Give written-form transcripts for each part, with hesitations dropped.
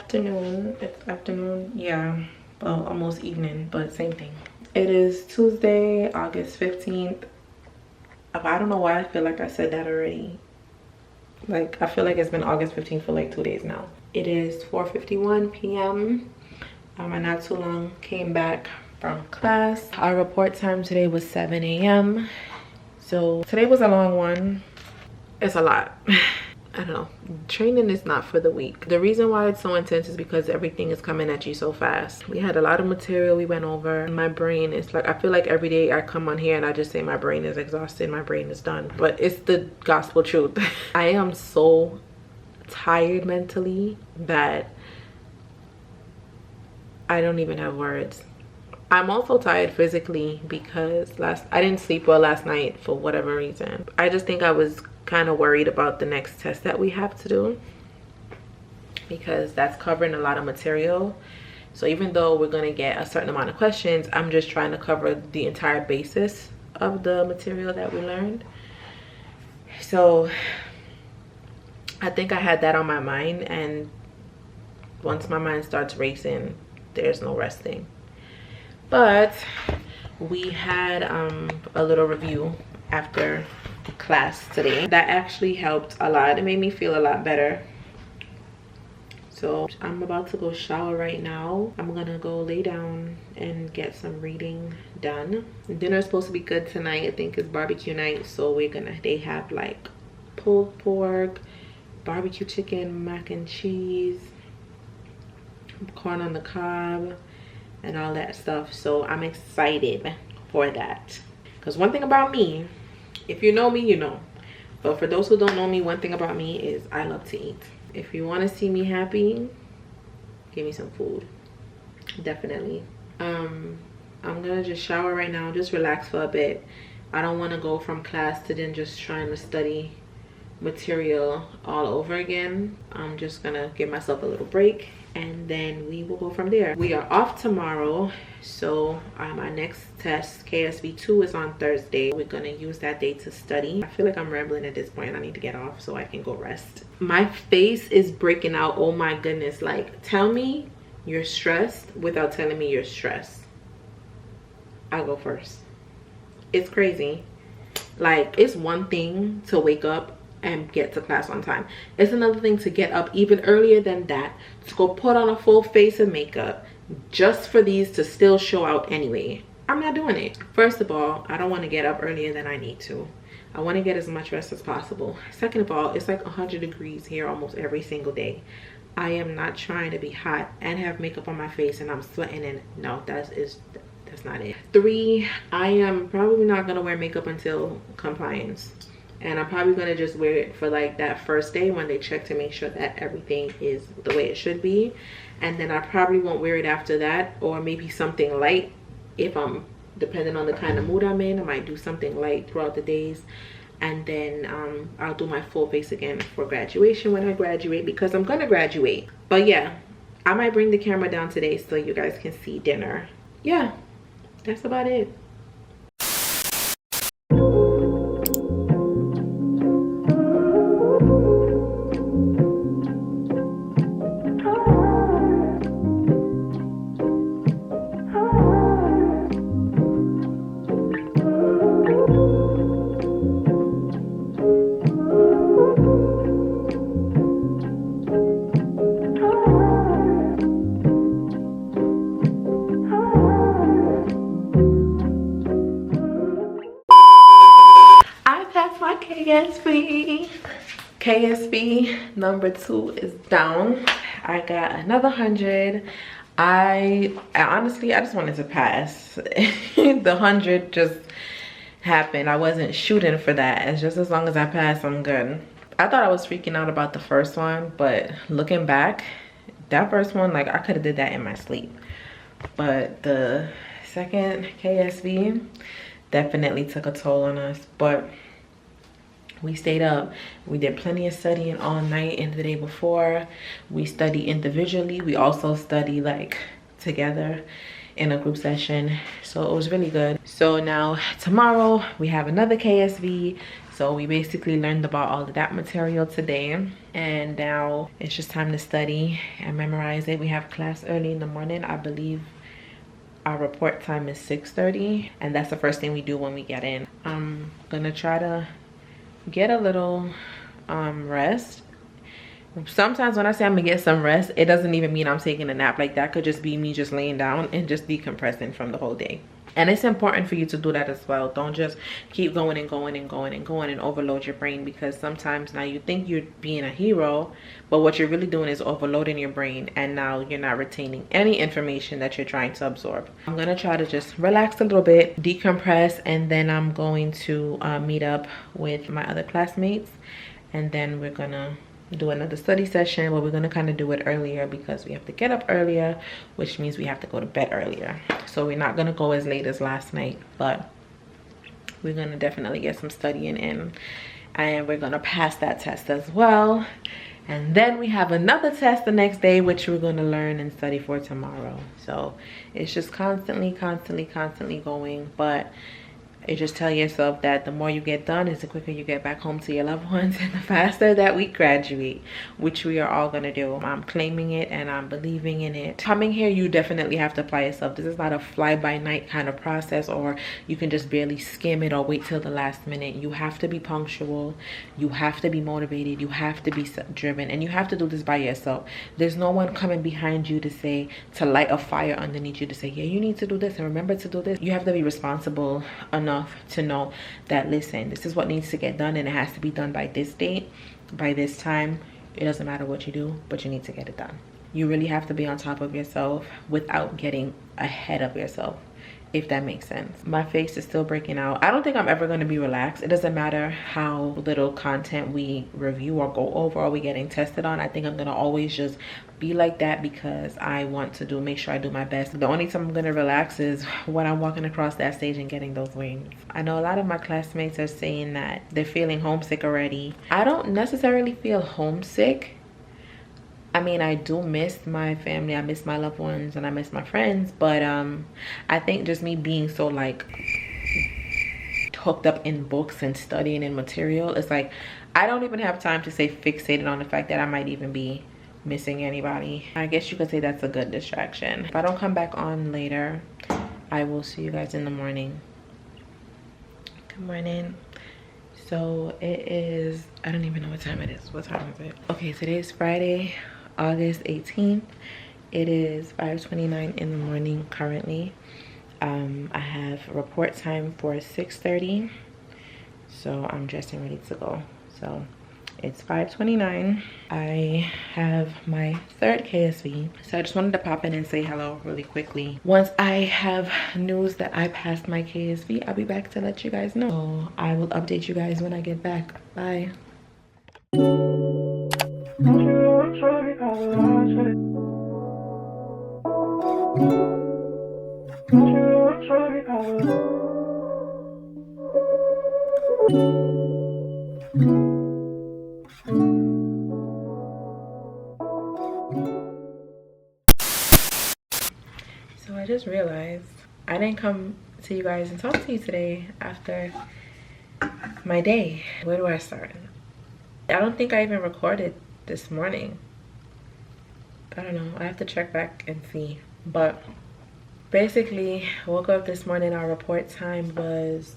afternoon. It's afternoon, yeah, well, almost evening, but same thing. It is Tuesday, August 15th. I don't know why I feel like I said that already. Like, I feel like it's been August 15th for like 2 days now. It is 4:51 p.m. I not too long came back from class. Our report time today was 7 a.m. So today was a long one. It's a lot. I don't know, training is not for the weak. The reason why it's so intense is because everything is coming at you so fast. We had a lot of material we went over. My brain is like, I feel like every day I come on here and I just say my brain is exhausted, my brain is done, but it's the gospel truth. I am so tired mentally that I don't even have words. I'm also tired physically because I didn't sleep well last night for whatever reason. I just think I was kind of worried about the next test that we have to do because that's covering a lot of material. So even though we're going to get a certain amount of questions, I'm just trying to cover the entire basis of the material that we learned. So I think I had that on my mind, and once my mind starts racing, there's no resting. But we had a little review after class today that actually helped a lot. It made me feel a lot better. So I'm about to go shower right now. I'm gonna go lay down and get some reading done. Dinner is supposed to be good tonight. I think it's barbecue night, so they have like pulled pork, barbecue chicken, mac and cheese, corn on the cob, and all that stuff. So I'm excited for that, because one thing about me, if you know me, you know, but for those who don't know me, one thing about me is I love to eat. If you want to see me happy, give me some food, definitely. I'm gonna just shower right now, just relax for a bit. I don't want to go from class to then just trying to study material all over again. I'm just gonna give myself a little break, and then we will go from there. We are off tomorrow, so our next test, KSV2, is on Thursday. We're gonna use that day to study. I feel like I'm rambling at this point. I need to get off so I can go rest. My face is breaking out. Oh my goodness. Like, tell me you're stressed without telling me you're stressed. I'll go first. It's crazy. Like, it's one thing to wake up and get to class on time. It's another thing to get up even earlier than that, to go put on a full face of makeup just for these to still show out anyway. I'm not doing it. First of all, I don't want to get up earlier than I need to. I want to get as much rest as possible. Second of all, it's like 100 degrees here almost every single day. I am not trying to be hot and have makeup on my face and I'm sweating, and no, that's not it. 3, I am probably not gonna wear makeup until compliance. And I'm probably going to just wear it for like that first day when they check to make sure that everything is the way it should be. And then I probably won't wear it after that, or maybe something light. If I'm, depending on the kind of mood I'm in, I might do something light throughout the days. And then I'll do my full face again for graduation when I graduate, because I'm going to graduate. But yeah, I might bring the camera down today so you guys can see dinner. Yeah, that's about it. KSB number 2 is down. I got another 100. I honestly just wanted to pass. The 100 just happened. I wasn't shooting for that. It's just as long as I pass, I'm good. I thought I was freaking out about the first one, but looking back, that first one, like, I could have did that in my sleep. But the second KSV definitely took a toll on us. But we stayed up. We did plenty of studying all night and the day before. We studied individually. We also studied like together in a group session. So it was really good. So now tomorrow we have another KSV. So we basically learned about all of that material today, and now it's just time to study and memorize it. We have class early in the morning. I believe our report time is 6:30, and that's the first thing we do when we get in. I'm gonna try to get a little rest. Sometimes when I say I'm gonna get some rest, it doesn't even mean I'm taking a nap. Like, that could just be me just laying down and just decompressing from the whole day. And it's important for you to do that as well. Don't just keep going and going and going and going and overload your brain, because sometimes now you think you're being a hero, but what you're really doing is overloading your brain, and now you're not retaining any information that you're trying to absorb. I'm gonna try to just relax a little bit, decompress, and then I'm going to meet up with my other classmates, and then we're gonna do another study session, but we're going to kind of do it earlier because we have to get up earlier, which means we have to go to bed earlier. So we're not going to go as late as last night, but we're going to definitely get some studying in, and we're going to pass that test as well. And then we have another test the next day, which we're going to learn and study for tomorrow. So it's just constantly going. But you just tell yourself that the more you get done is the quicker you get back home to your loved ones, and the faster that we graduate, which we are all gonna do. I'm claiming it and I'm believing in it. Coming here, you definitely have to apply yourself. This is not a fly-by-night kind of process, or you can just barely skim it or wait till the last minute. You have to be punctual, you have to be motivated, you have to be driven, and you have to do this by yourself. There's no one coming behind you to light a fire underneath you to say, yeah, you need to do this and remember to do this. You have to be responsible enough to know that, listen, this is what needs to get done, and it has to be done by this date, by this time. It doesn't matter what you do, but you need to get it done. You really have to be on top of yourself without getting ahead of yourself, if that makes sense. My face is still breaking out. I don't think I'm ever going to be relaxed. It doesn't matter how little content we review or go over or we getting tested on. I think I'm going to always just be like that, because I want to make sure I do my best. The only time I'm going to relax is when I'm walking across that stage and getting those wings. I know a lot of my classmates are saying that they're feeling homesick already. I don't necessarily feel homesick. I mean, I do miss my family, I miss my loved ones, and I miss my friends, but I think just me being so like hooked up in books and studying in material, it's like I don't even have time to stay fixated on the fact that I might even be missing anybody. I guess you could say that's a good distraction. If I don't come back on later, I will see you guys in the morning. Good morning. So it is, I don't even know what time it is. What time is it? Okay, today is Friday, August 18th. It is 5:29 in the morning currently. I have report time for 6:30, so I'm dressing ready to go. So it's 5:29. I have my third KSV, so I just wanted to pop in and say hello really quickly. Once I have news that I passed my KSV, I'll be back to let you guys know. So I will update you guys when I get back. Bye. So I just realized I didn't come to you guys and talk to you today after my day. Where do I start? I don't think I even recorded this morning. I don't know, I have to check back and see. But basically, woke up this morning, our report time was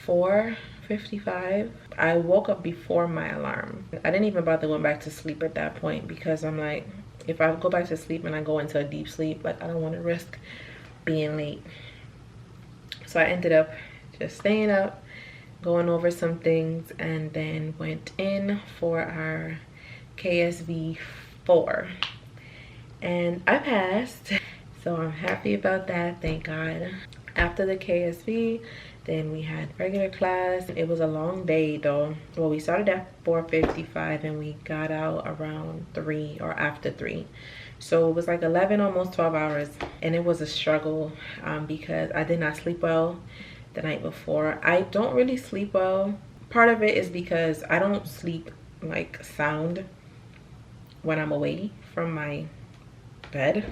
4:55. I woke up before my alarm. I didn't even bother going back to sleep at that point, because I'm like, if I go back to sleep and I go into a deep sleep, like, I don't want to risk being late. So I ended up just staying up, going over some things, and then went in for our KSV 4. And I passed. So I'm happy about that, thank God. After the KSV, then we had regular class. It was a long day though. Well, we started at 4:55 and we got out around 3 or after 3. So it was like 11, almost 12 hours. And it was a struggle because I did not sleep well the night before. I don't really sleep well. Part of it is because I don't sleep like sound when I'm away from my bed,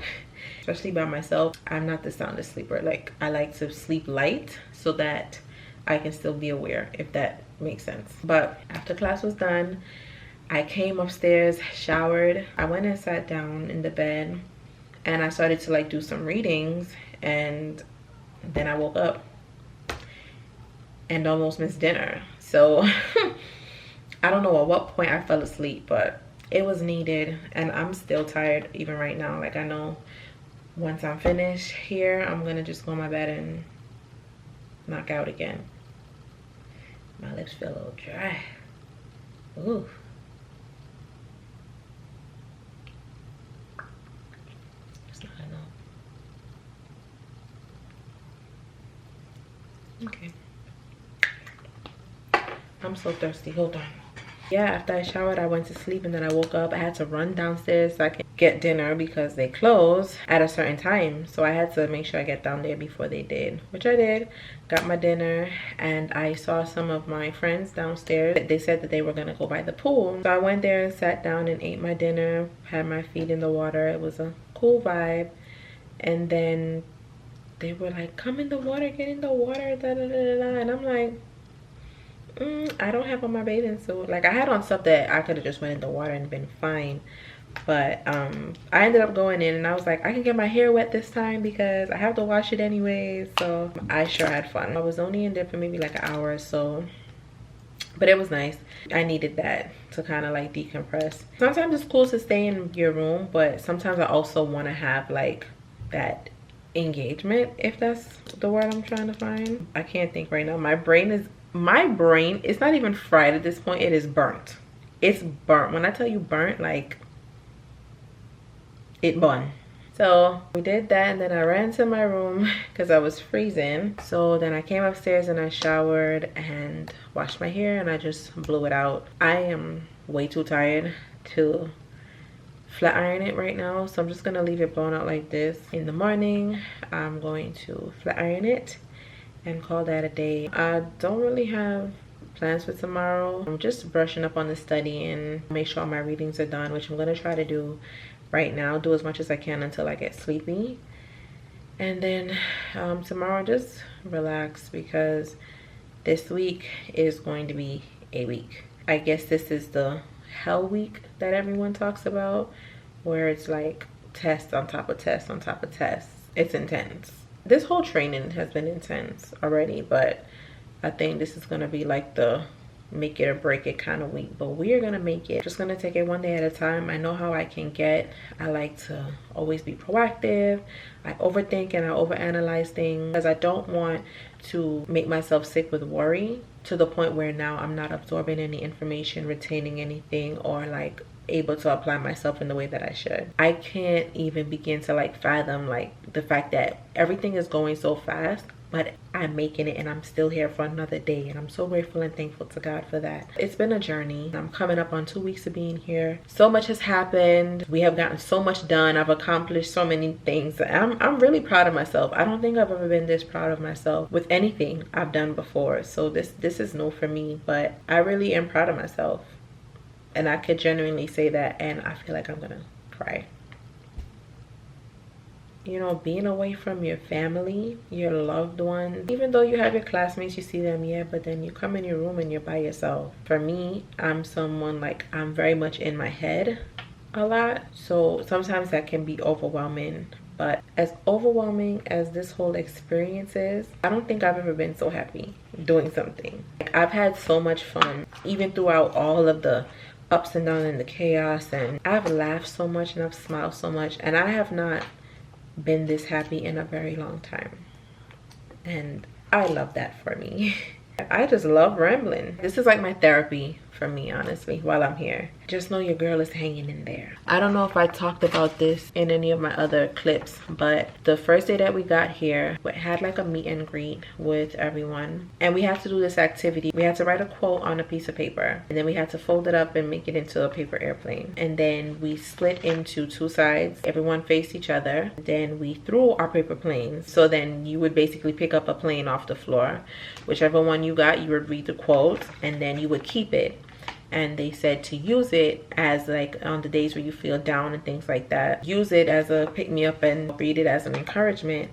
especially by myself. I'm not the soundest sleeper. Like, I like to sleep light so that I can still be aware, if that makes sense. But after class was done, I came upstairs, showered, I went and sat down in the bed, and I started to like do some readings, and then I woke up and almost missed dinner. So I don't know at what point I fell asleep, but it was needed, and I'm still tired even right now. Like, I know once I'm finished here, I'm gonna just go in my bed and knock out again. My lips feel a little dry. Ooh. It's not enough. Okay. I'm so thirsty. Hold on. Yeah, after I showered, I went to sleep, and then I woke up. I had to run downstairs so I could get dinner because they close at a certain time. So I had to make sure I get down there before they did, which I did. Got my dinner, and I saw some of my friends downstairs. They said that they were gonna go by the pool. So I went there and sat down and ate my dinner, had my feet in the water. It was a cool vibe. And then they were like, come in the water, get in the water, da da da da. And I'm like, I don't have on my bathing suit. Like, I had on stuff that I could have just went in the water and been fine, but I ended up going in, and I was like, I can get my hair wet this time because I have to wash it anyways. So I sure had fun. I was only in there for maybe like an hour or so, but it was nice. I needed that to kind of like decompress. Sometimes it's cool to stay in your room, but sometimes I also want to have like that engagement, if that's the word I'm trying to find. I can't think right now. My brain is not even fried at this point. It is burnt. It's burnt. When I tell you burnt, like, it bun. So we did that, and then I ran to my room because I was freezing. So then I came upstairs and I showered and washed my hair, and I just blew it out. I am way too tired to flat iron it right now, so I'm just gonna leave it blown out like this. In the morning, I'm going to flat iron it and call that a day. I don't really have plans for tomorrow. I'm just brushing up on the study and make sure all my readings are done, which I'm gonna try to do right now, do as much as I can until I get sleepy. And then tomorrow, just relax, because this week is going to be a week. I guess this is the hell week that everyone talks about, where it's like test on top of test on top of tests. It's intense. This whole training has been intense already, but I think this is gonna be like the make it or break it kind of week. But we are gonna make it. Just gonna take it one day at a time. I know how I can get. I like to always be proactive. I overthink and I overanalyze things because I don't want to make myself sick with worry to the point where now I'm not absorbing any information, retaining anything, or like able to apply myself in the way that I should. I can't even begin to like fathom like the fact that everything is going so fast, but I'm making it and I'm still here for another day, and I'm so grateful and thankful to God for that. It's been a journey. I'm coming up on 2 weeks of being here. So much has happened. We have gotten so much done. I've accomplished so many things. I'm really proud of myself. I don't think I've ever been this proud of myself with anything I've done before. So this is new for me, but I really am proud of myself. And I could genuinely say that, and I feel like I'm gonna cry. You know, being away from your family, your loved ones, even though you have your classmates, you see them, yeah, but then you come in your room and you're by yourself. For me, I'm someone like, I'm very much in my head a lot. So sometimes that can be overwhelming. But as overwhelming as this whole experience is, I don't think I've ever been so happy doing something. Like, I've had so much fun, even throughout all of the ups and downs and the chaos, and I've laughed so much and I've smiled so much, and I have not been this happy in a very long time, and I love that for me. I just love rambling. This is like my therapy for me, honestly, while I'm here. Just know your girl is hanging in there. I don't know if I talked about this in any of my other clips, but the first day that we got here, we had like a meet and greet with everyone, and we had to do this activity. We had to write a quote on a piece of paper, and then we had to fold it up and make it into a paper airplane, and then we split into 2 sides. Everyone faced each other. Then we threw our paper planes, so then you would basically pick up a plane off the floor. Whichever one you got, you would read the quote, and then you would keep it. And they said to use it as like on the days where you feel down and things like that. Use it as a pick-me-up and read it as an encouragement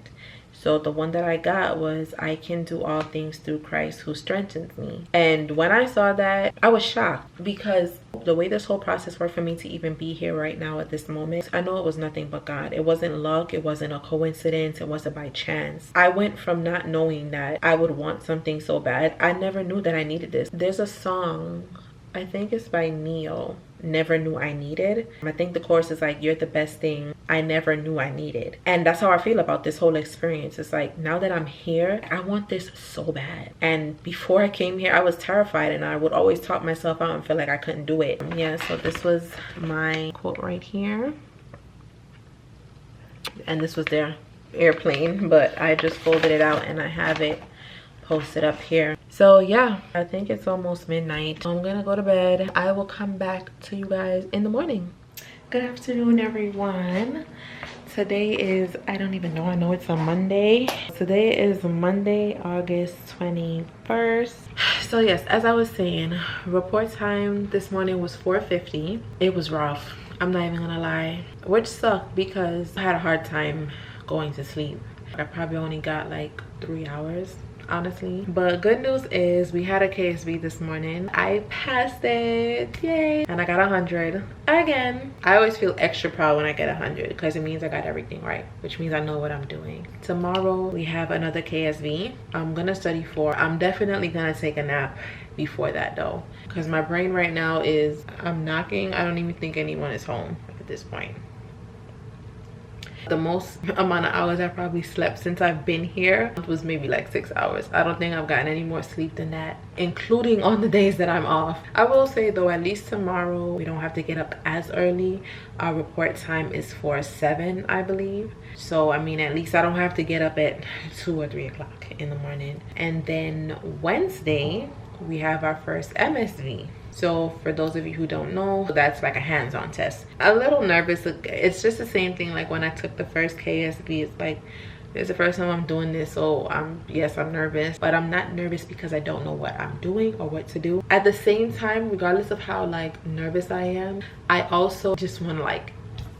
So the one that I got was, I can do all things through Christ who strengthens me. And when I saw that, I was shocked, because the way this whole process worked for me to even be here right now at this moment, I know it was nothing but God. It wasn't luck. It wasn't a coincidence. It wasn't by chance. I went from not knowing that I would want something so bad. I never knew that I needed this. There's a song, I think it's by Neo, Never Knew I Needed. I think the chorus is like, you're the best thing I never knew I needed. And that's how I feel about this whole experience. It's like, now that I'm here, I want this so bad. And before I came here, I was terrified, and I would always talk myself out and feel like I couldn't do it. Yeah, so this was my quote right here. And this was their airplane, but I just folded it out and I have it posted up here. So yeah, I think it's almost midnight. I'm gonna go to bed. I will come back to you guys in the morning. Good afternoon, everyone. Today is, I don't even know, I know it's a Monday. Today is Monday, August 21st. So yes, as I was saying, report time this morning was 4:50. It was rough, I'm not even gonna lie, which sucked because I had a hard time going to sleep. I probably only got like 3 hours, honestly. But good news is we had a KSV this morning. I passed it, yay, and I got 100 again. I always feel extra proud when I get 100 because it means I got everything right, which means I know what I'm doing. Tomorrow we have another KSV. I'm gonna study for. I'm definitely gonna take a nap before that though, because my brain right now is, I'm knocking. I don't even think anyone is home at this point. The most amount of hours I probably slept since I've been here was maybe like 6 hours. I don't think I've gotten any more sleep than that, including on the days that I'm off. I will say though, at least tomorrow we don't have to get up as early. Our report time is for 7, I believe. So I mean, at least I don't have to get up at 2 or 3 o'clock in the morning. And then Wednesday we have our first MSV. So for those of you who don't know, that's like a hands-on test. A little nervous. It's just the same thing like when I took the first KSV. It's like, it's the first time I'm doing this, so yes, I'm nervous, but I'm not nervous because I don't know what I'm doing or what to do. At the same time, regardless of how like nervous I am, I also just want to like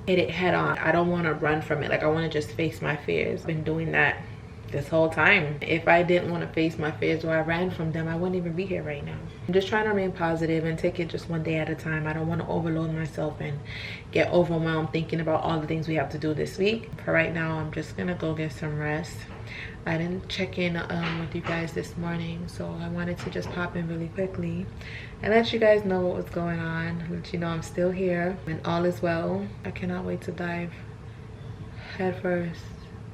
hit it head on. I don't want to run from it. Like I want to just face my fears. I've been doing that this whole time. If I didn't want to face my fears or I ran from them, I wouldn't even be here right now. I'm just trying to remain positive and take it just one day at a time. I don't want to overload myself and get overwhelmed thinking about all the things we have to do this week. For right now, I'm just gonna go get some rest. I didn't check in with you guys this morning, so I wanted to just pop in really quickly and let you guys know what was going on, let you know I'm still here and all is well. I cannot wait to dive head first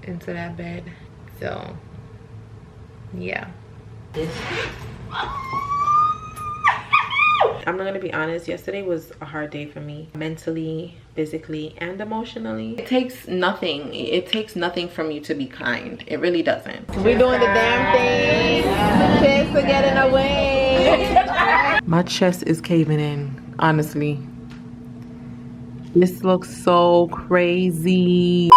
into that bed. So yeah, I'm not gonna be honest, yesterday was a hard day for me, mentally, physically, and emotionally. It takes nothing from you to be kind. It really doesn't. We're doing the damn thing. Kids are getting away. My chest is caving in, honestly. This looks so crazy.